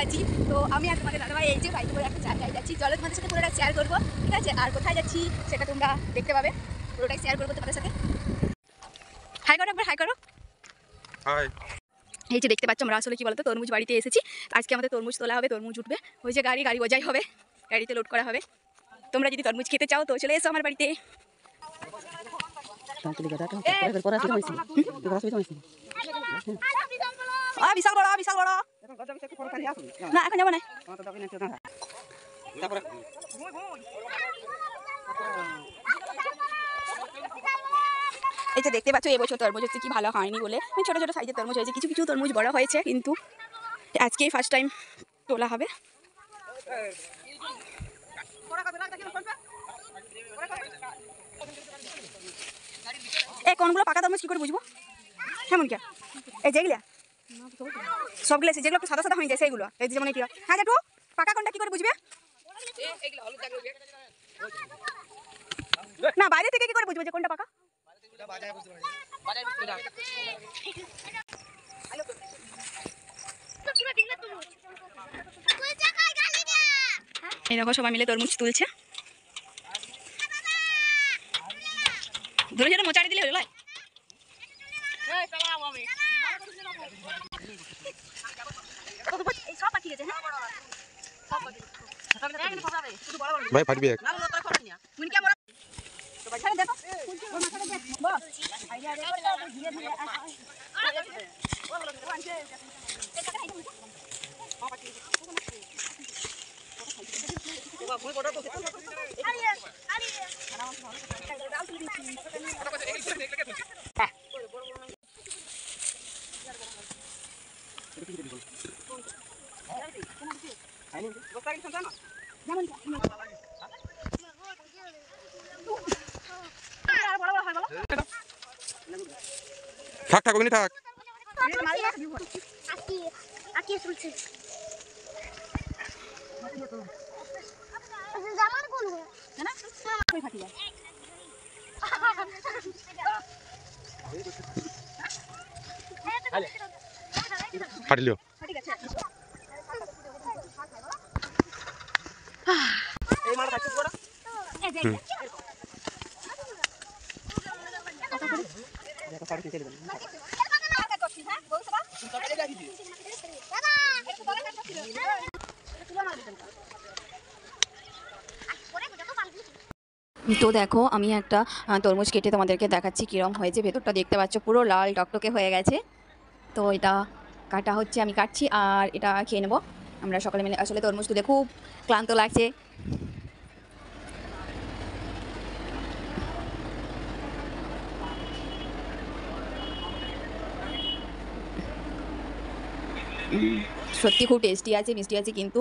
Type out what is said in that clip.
আছি। তো আমি আর তোমাদের দাদাভাই এই যে বাইকে করে একটা জায়গায় যাচ্ছি, চলো তোমাদের সাথে পুরোটা শেয়ার করবো, ঠিক আছে? আর কোথায় যাচ্ছি সেটা তোমরা দেখতে পাবে, পুরোটাই শেয়ার করবো তোমাদের সাথে। হাই করো, একবার হাই করো। হাই। এই যে দেখতে পাচ্ছ, আমরা আসলে কি বলতো তরমুজ বাড়িতে এসেছি। আজকে আমাদের তরমুজ তোলা হবে, তরমুজ উঠবে, ওই যে গাড়ি বোঝাই হবে, গাড়িতে লোড করা হবে। তোমরা যদি তরমুজ খেতে চাও তো চলে এসো আমার বাড়িতে। বিশাল বড়, বিশাল বড় না, এখন যাবো না। এই যে দেখতে পাচ্ছ, এবছর তরমুজ হচ্ছে কি ভালো হয়নি বলে ছোট ছোট সাইজের তরমুজ হয়েছে, কিছু কিছু তরমুজ বড় হয়েছে, কিন্তু আজকেই ফার্স্ট টাইম তোলা হবে। এই কোনগুলো পাকা তরমুজ কি করে বুঝবো? কেমন কে এই যেগুলা সবগুলো যেগুলো একটু সাদা সাদা হয়ে যায় সেইগুলো, এই যেমন এটা। হ্যাঁ জেঠু, পাকা কোনটা কি করে বুঝবে? না বাইরে থেকে কি করে বুঝবে যে কোনটা পাকা? এই দেখো সবাই মিলে তরমুজ তুলছে। ধরে যেটা মোচাড়ি দিলে হলো। ভাই ফাটবি এক। থাক থাক ওখানে থাক। ফাটিলিও তো দেখো আমি একটা তরমুজ কেটে তোমাদেরকে দেখাচ্ছি কিরম হয়েছে। ভেতরটা দেখতে পাচ্ছ পুরো লাল টকটকে হয়ে গেছে। তো এটা কাটা হচ্ছে, আমি কাটছি আর এটা খেয়ে নেবো আমরা সকালে মিলে। আসলে তরমুজ তুলে খুব ক্লান্ত লাগছে। সত্যি খুব টেস্টি আছে, মিষ্টি আছে, কিন্তু